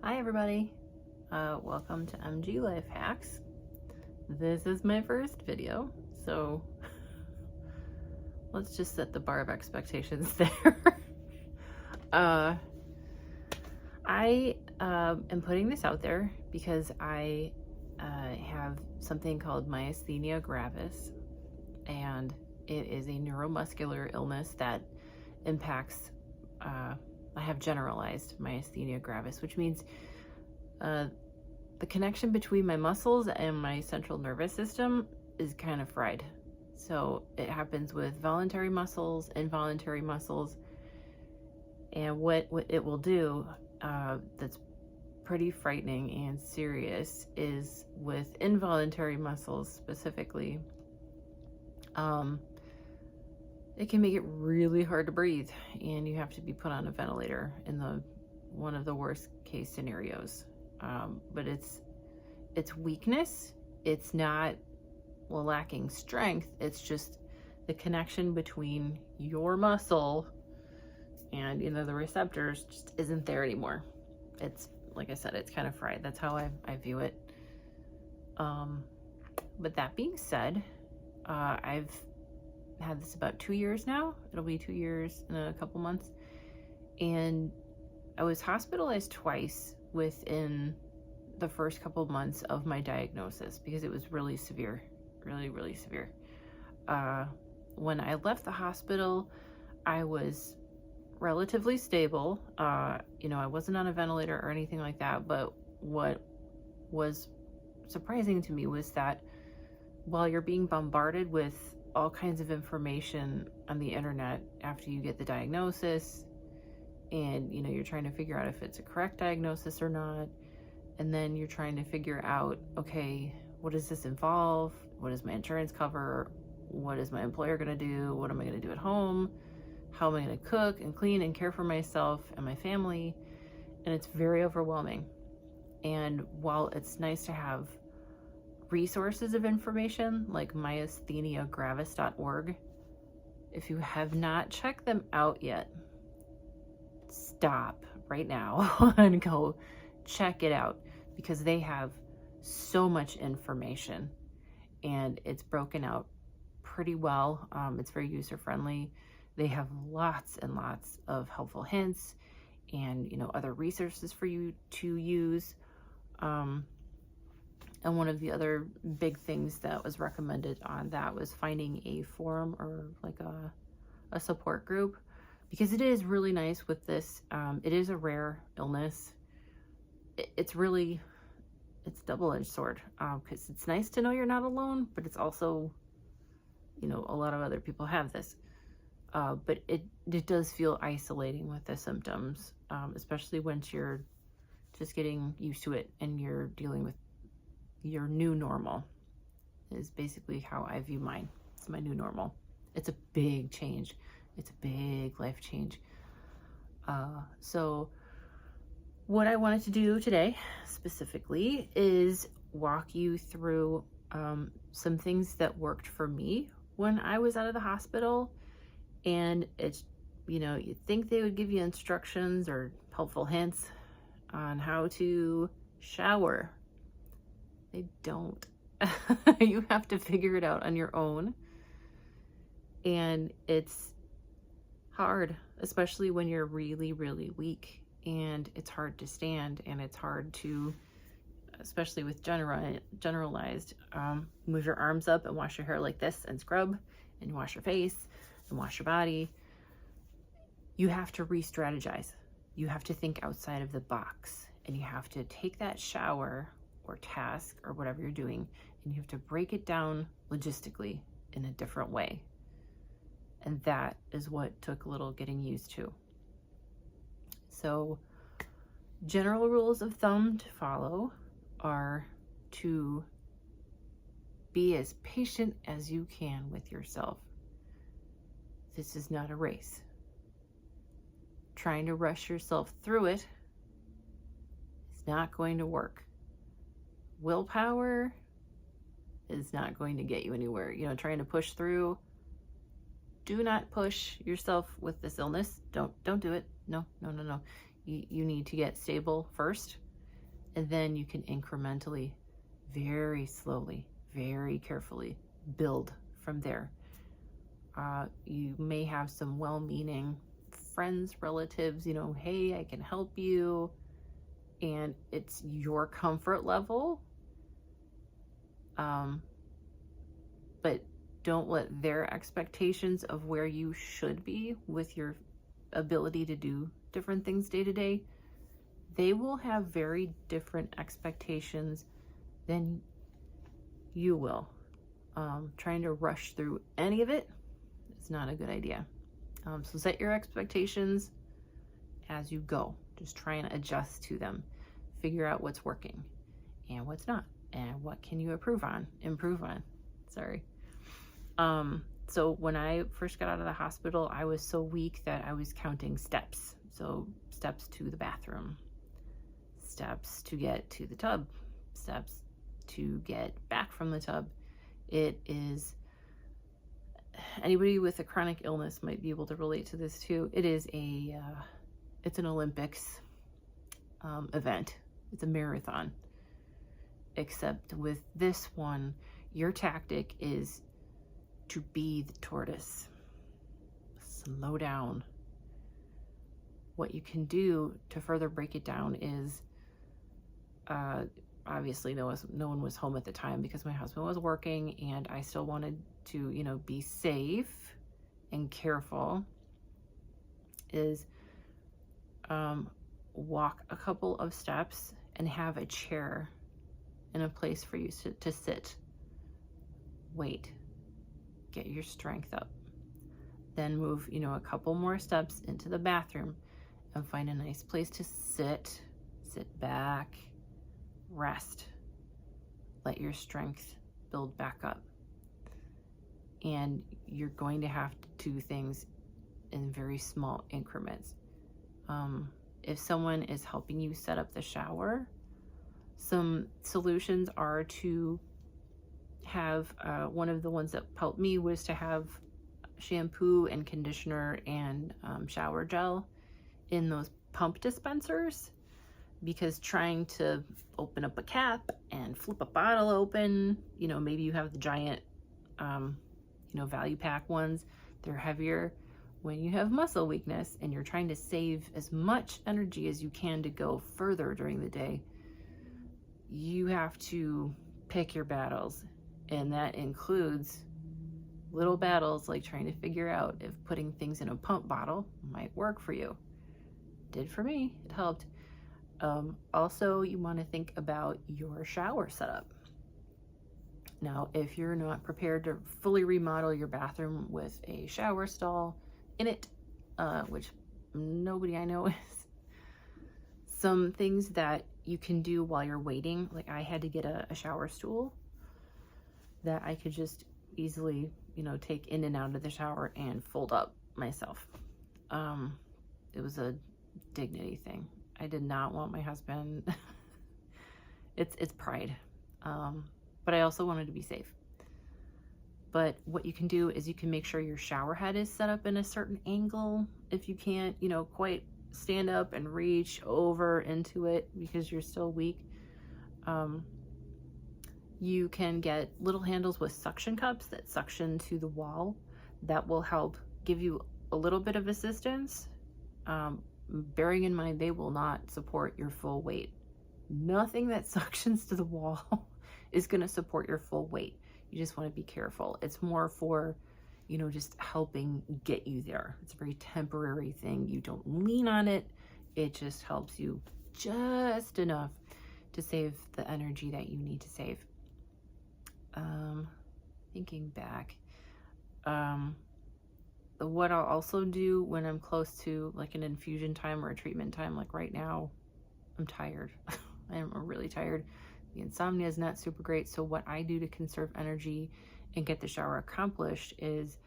Hi everybody, welcome to MG Life Hacks. This is my first video, so let's just set the bar of expectations there. I am putting this out there because I have something called Myasthenia Gravis, and it is a neuromuscular illness that impacts I have generalized myasthenia gravis, which means the connection between my muscles and my central nervous system is kind of fried. So it happens with voluntary muscles, involuntary muscles, and what it will do that's pretty frightening and serious is with involuntary muscles specifically. It can make it really hard to breathe, and you have to be put on a ventilator in one of the worst case scenarios. But it's weakness. It's not lacking strength. It's just the connection between your muscle and the receptors just isn't there anymore. It's, like I said, it's kind of fried. That's how I view it. But that being said, I've had this about 2 years now. It'll be 2 years in a couple months. And I was hospitalized twice within the first couple months of my diagnosis because it was really severe, really severe. When I left the hospital, I was relatively stable. I wasn't on a ventilator or anything like that, but what was surprising to me was that while you're being bombarded with all kinds of information on the internet after you get the diagnosis, and you're trying to figure out if it's a correct diagnosis or not, and then you're trying to figure out, okay, what does this involve? What does my insurance cover? What is my employer going to do? What am I going to do at home? How am I going to cook and clean and care for myself and my family? And it's very overwhelming. And while it's nice to have resources of information like myastheniagravis.org, if you have not checked them out yet, stop right now and go check it out, because they have so much information and it's broken out pretty well. It's very user friendly. They have lots and lots of helpful hints and other resources for you to use. And one of the other big things that was recommended on that was finding a forum or like a support group, because it is really nice with this. It is a rare illness. It's double-edged sword, because it's nice to know you're not alone, but it's also, a lot of other people have this. But it does feel isolating with the symptoms, especially once you're just getting used to it and you're dealing with your new normal, is basically how I view mine. It's my new normal. It's a big change. It's a big life change. So what I wanted to do today specifically is walk you through some things that worked for me when I was out of the hospital. And it's, you'd think they would give you instructions or helpful hints on how to shower. They don't. You have to figure it out on your own. And it's hard, especially when you're really weak, and it's hard to stand, and it's hard to, especially with generalized, move your arms up and wash your hair like this and scrub, and wash your face and wash your body. You have to re-strategize. You have to think outside of the box, and you have to take that shower or task or whatever you're doing, and you have to break it down logistically in a different way. And that is what took a little getting used to. So general rules of thumb to follow are to be as patient as you can with yourself. This is not a race. Trying to rush yourself through it is not going to work. Willpower is not going to get you anywhere. Trying to push through. Do not push yourself with this illness. Don't do it. No. You need to get stable first, And then you can incrementally, very slowly, very carefully build from there. You may have some well-meaning friends, relatives, hey, I can help you. And it's your comfort level. But don't let their expectations of where you should be with your ability to do different things day to day, they will have very different expectations than you will. Trying to rush through any of it is not a good idea. So set your expectations as you go. Just try and adjust to them. Figure out what's working and what's not, and what can you improve on. So when I first got out of the hospital, I was so weak that I was counting steps. So steps to the bathroom, steps to get to the tub, steps to get back from the tub. It is, anybody with a chronic illness might be able to relate to this too. It is it's an Olympics event. It's a marathon. Except with this one, your tactic is to be the tortoise. Slow down. What you can do to further break it down is, obviously no one was home at the time because my husband was working, and I still wanted to, be safe and careful, is walk a couple of steps and have a chair in a place for you to sit. Wait. Get your strength up. Then move, a couple more steps into the bathroom and find a nice place to sit back, rest. Let your strength build back up. And you're going to have to do things in very small increments. If someone is helping you set up the shower, some solutions are to have, one of the ones that helped me was to have shampoo and conditioner and shower gel in those pump dispensers, because trying to open up a cap and flip a bottle open, maybe you have the giant, value pack ones, they're heavier. When you have muscle weakness and you're trying to save as much energy as you can to go further during the day, you have to pick your battles. And that includes little battles like trying to figure out if putting things in a pump bottle might work for you. It did for me. It helped. Also, you want to think about your shower setup. Now, if you're not prepared to fully remodel your bathroom with a shower stall in it, which nobody I know is, some things that you can do while you're waiting, like I had to get a shower stool that I could just easily, take in and out of the shower and fold up myself. It was a dignity thing. I did not want my husband. It's pride. But I also wanted to be safe. But what you can do is you can make sure your shower head is set up in a certain angle. If you can't, quite stand up and reach over into it because you're still weak, you can get little handles with suction cups that suction to the wall. That will help give you a little bit of assistance, bearing in mind they will not support your full weight. Nothing that suctions to the wall is going to support your full weight. You just want to be careful. It's more for, just helping get you there. It's a very temporary thing. You don't lean on it. It just helps you just enough to save the energy that you need to save. Thinking back, what I'll also do when I'm close to like an infusion time or a treatment time, like right now, I'm tired. I'm really tired. The insomnia is not super great. So what I do to conserve energy and get the shower accomplished is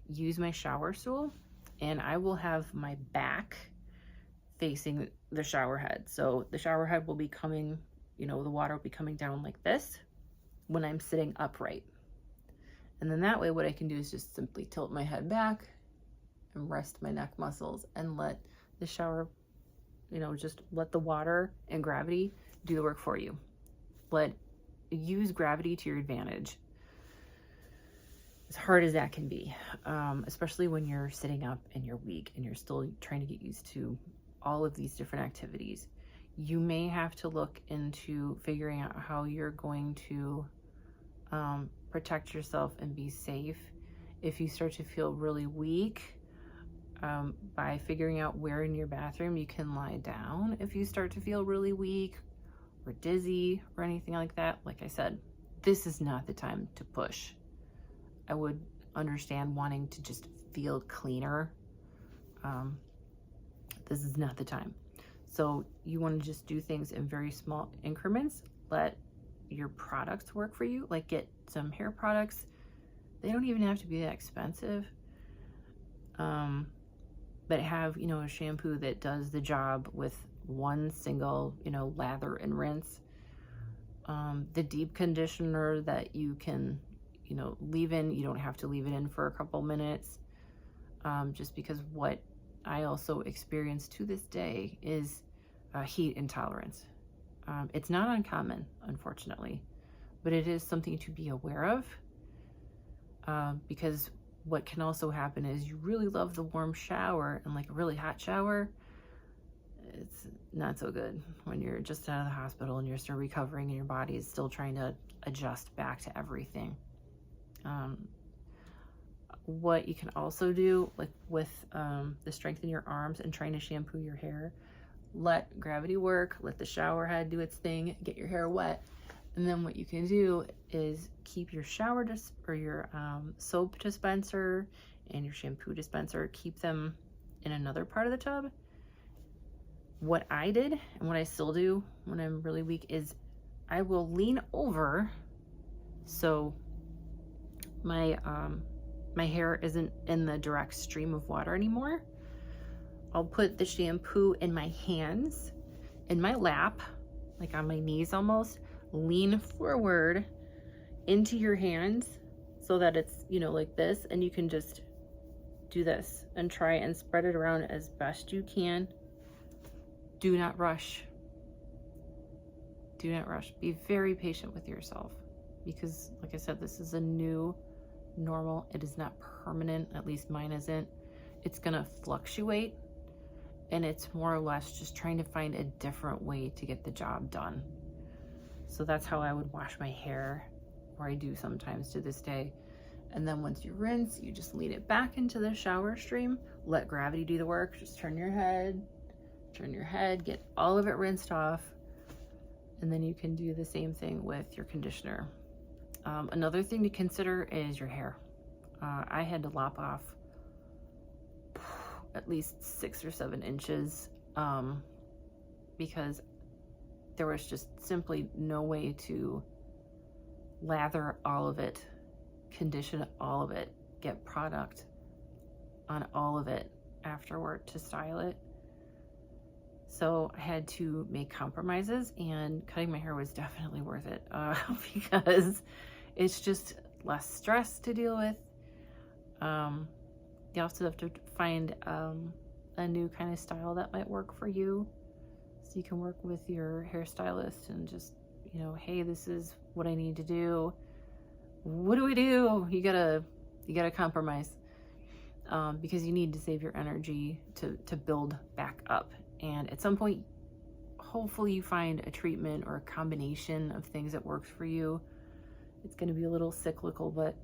use my shower stool, and I will have my back facing the shower head. So the shower head will be coming, the water will be coming down like this when I'm sitting upright. And then that way what I can do is just simply tilt my head back and rest my neck muscles and let the shower just let the water and gravity do the work for you. Use gravity to your advantage, as hard as that can be, especially when you're sitting up and you're weak and you're still trying to get used to all of these different activities. You may have to look into figuring out how you're going to protect yourself and be safe if you start to feel really weak, by figuring out where in your bathroom you can lie down if you start to feel really weak or dizzy or anything like that. Like I said, this is not the time to push. I would understand wanting to just feel cleaner. This is not the time. So you want to just do things in very small increments. Let your products work for you. Like, get some hair products. They don't even have to be that expensive. But have, a shampoo that does the job with one single, lather and rinse. The deep conditioner that you can, leave in. You don't have to leave it in for a couple minutes. Just because what I also experience to this day is heat intolerance. It's not uncommon, unfortunately, but it is something to be aware of, because what can also happen is you really love the warm shower, and like a really hot shower, it's not so good when you're just out of the hospital and you're still recovering and your body is still trying to adjust back to everything. What you can also do, like with the strength in your arms and trying to shampoo your hair, let gravity work, let the shower head do its thing, get your hair wet. And then what you can do is keep your your soap dispenser and your shampoo dispenser, keep them in another part of the tub. What I did and what I still do when I'm really weak is I will lean over so my hair isn't in the direct stream of water anymore. I'll put the shampoo in my hands, in my lap, like on my knees almost. Lean forward into your hands so that it's, like this, and you can just do this and try and spread it around as best you can. Do not rush. Do not rush. Be very patient with yourself, because like I said, this is a new normal. It is not permanent, at least mine isn't. It's gonna fluctuate, and it's more or less just trying to find a different way to get the job done. So that's how I would wash my hair, or I do sometimes to this day. And then once you rinse, you just lead it back into the shower stream, let gravity do the work. Just turn your head, get all of it rinsed off, and then you can do the same thing with your conditioner. Another thing to consider is your hair. I had to lop off at least 6 or 7 inches, because there was just simply no way to lather all of it, condition all of it, get product on all of it afterward to style it. So I had to make compromises, and cutting my hair was definitely worth it, because it's just less stress to deal with. You also have to find a new kind of style that might work for you. So you can work with your hairstylist and just, hey, this is what I need to do. What do we do? You gotta compromise, because you need to save your energy to build back up. And at some point, hopefully you find a treatment or a combination of things that works for you. It's going to be a little cyclical, but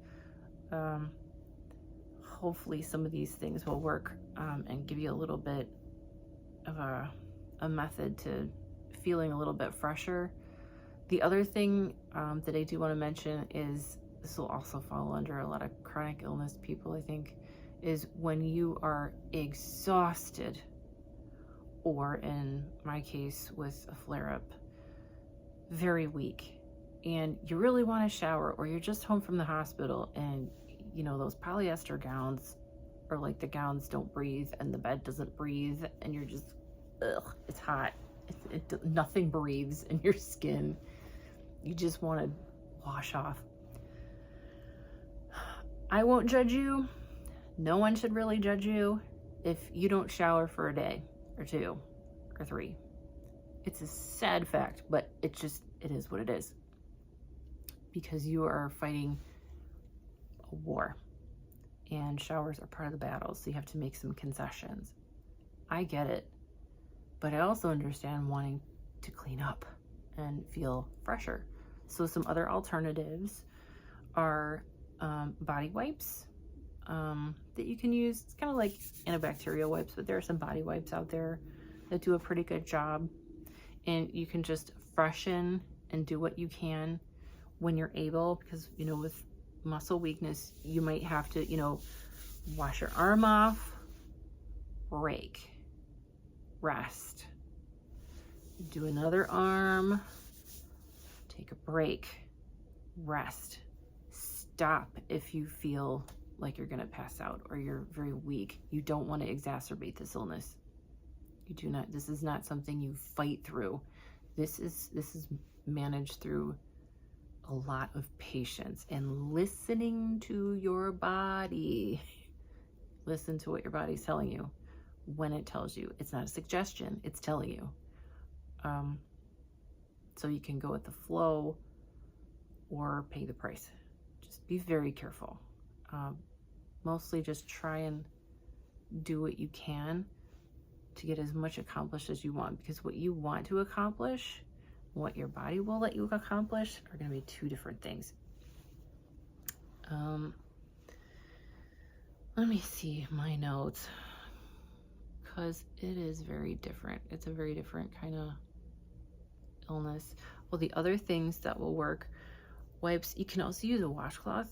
hopefully some of these things will work, and give you a little bit of a method to feeling a little bit fresher. The other thing that I do want to mention is, this will also fall under a lot of chronic illness people, I think, is when you are exhausted, or in my case with a flare-up, very weak, and you really want to shower, or you're just home from the hospital, and those polyester gowns, or like the gowns don't breathe and the bed doesn't breathe, and you're just, it's hot, nothing breathes in your skin, you just want to wash off. I won't judge you. No one should really judge you if you don't shower for a day or 2 or 3. It's a sad fact, but it is what it is. Because you are fighting a war. And showers are part of the battle, so you have to make some concessions. I get it. But I also understand wanting to clean up and feel fresher. So some other alternatives are body wipes that you can use. It's kind of like antibacterial wipes, but there are some body wipes out there that do a pretty good job. And you can just freshen and do what you can when you're able, because, you know, with muscle weakness, you might have to, you know, wash your arm off, break, rest, do another arm, take a break, rest, stop if you feel like you're going to pass out or you're very weak. You don't want to exacerbate this illness. You do not. This is not something you fight through. This is managed through a lot of patience and listening to your body. Listen to what your body's telling you when it tells you. It's not a suggestion, it's telling you. So you can go with the flow or pay the price. Just be very careful. Mostly just try and do what you can to get as much accomplished as you want, because what you want to accomplish, what your body will let you accomplish, are going to be two different things. Let me see my notes, because it is very different. It's a very different kind of illness. Well, the other things that will work, wipes, you can also use a washcloth.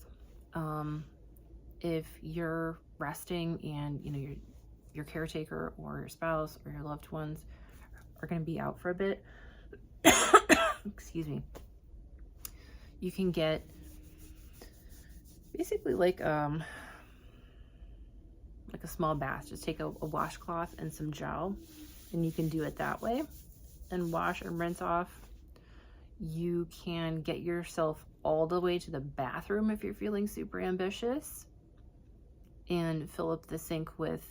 If you're resting and, you know, your caretaker or your spouse or your loved ones are going to be out for a bit, excuse me, you can get basically like a small bath. Just take a washcloth and some gel, and you can do it that way and wash and rinse off. You can get yourself all the way to the bathroom if you're feeling super ambitious, and fill up the sink with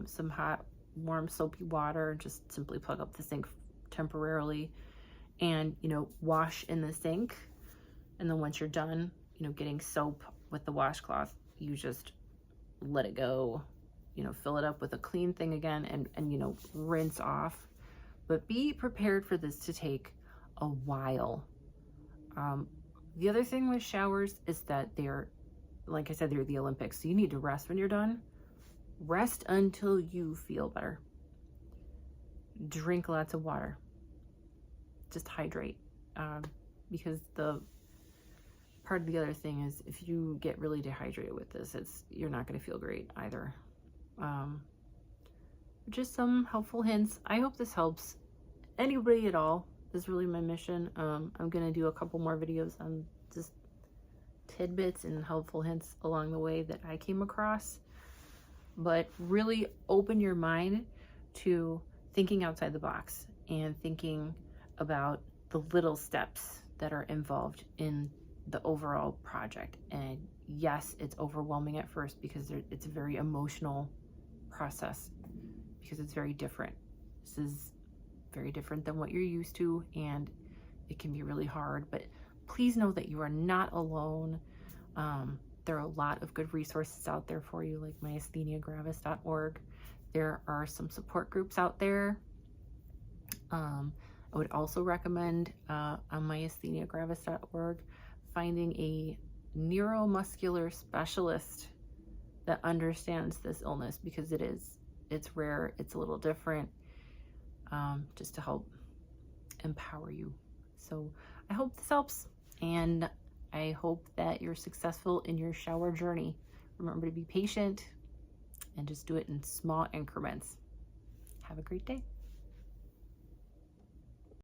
some hot, warm, soapy water. Just simply plug up the sink temporarily and, you know, wash in the sink. And then once you're done, you know, getting soap with the washcloth, you just let it go, you know, fill it up with a clean thing again, and you know, rinse off. But be prepared for this to take a while. The other thing with showers is that they're, like I said, they're the Olympics. So you need to rest when you're done. Rest until you feel better. Drink lots of water. Just hydrate. Because the part of the other thing is, if you get really dehydrated with this, you're not going to feel great either. Just some helpful hints. I hope this helps anybody at all. This is really my mission. I'm going to do a couple more videos on just tidbits and helpful hints along the way that I came across. But really open your mind to thinking outside the box and thinking about the little steps that are involved in the overall project. And yes, it's overwhelming at first because it's a very emotional process, because it's very different. This is very different than what you're used to, and it can be really hard. But please know that you are not alone. There are a lot of good resources out there for you, like myastheniagravis.org. There are some support groups out there. I would also recommend on myastheniagravis.org finding a neuromuscular specialist that understands this illness, because it's rare, it's a little different, just to help empower you. So I hope this helps, and I hope that you're successful in your shower journey. Remember to be patient and just do it in small increments. Have a great day.